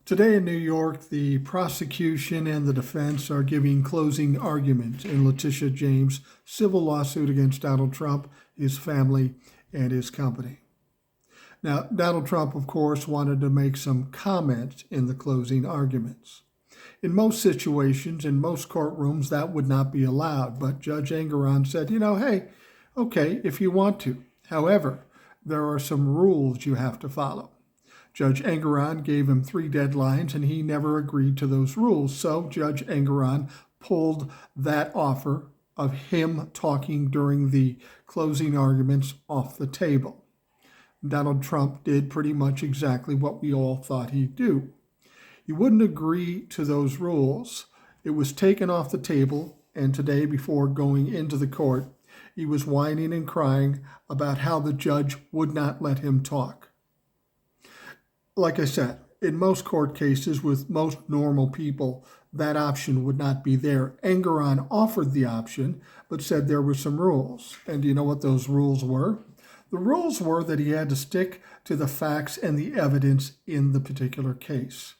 Today in New York, the prosecution and the defense are giving closing arguments in Letitia James' civil lawsuit against Donald Trump, his family, and his company. Now, Donald Trump, of course, wanted to make some comments in the closing arguments. In most situations, in most courtrooms, that would not be allowed, but Judge Engoron said, hey, okay, if you want to. However, there are some rules you have to follow. Judge Engoron gave him 3 deadlines, and he never agreed to those rules. So Judge Engoron pulled that offer of him talking during the closing arguments off the table. Donald Trump did pretty much exactly what we all thought he'd do. He wouldn't agree to those rules. It was taken off the table, and today, before going into the court, he was whining and crying about how the judge would not let him talk. Like I said, in most court cases with most normal people, that option would not be there. Engoron offered the option, but said there were some rules. And do you know what those rules were? The rules were that he had to stick to the facts and the evidence in the particular case,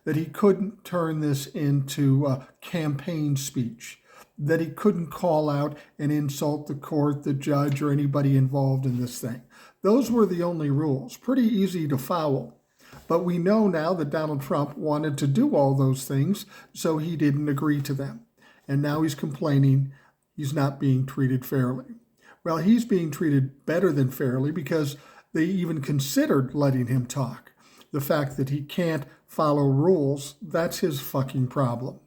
that he couldn't turn this into campaign speech, that he couldn't call out and insult the court, the judge, or anybody involved in this thing. Those were the only rules. Pretty easy to follow. But we know now that Donald Trump wanted to do all those things, so he didn't agree to them. And now he's complaining he's not being treated fairly. Well, he's being treated better than fairly because they even considered letting him talk. The fact that he can't follow rules, that's his fucking problem.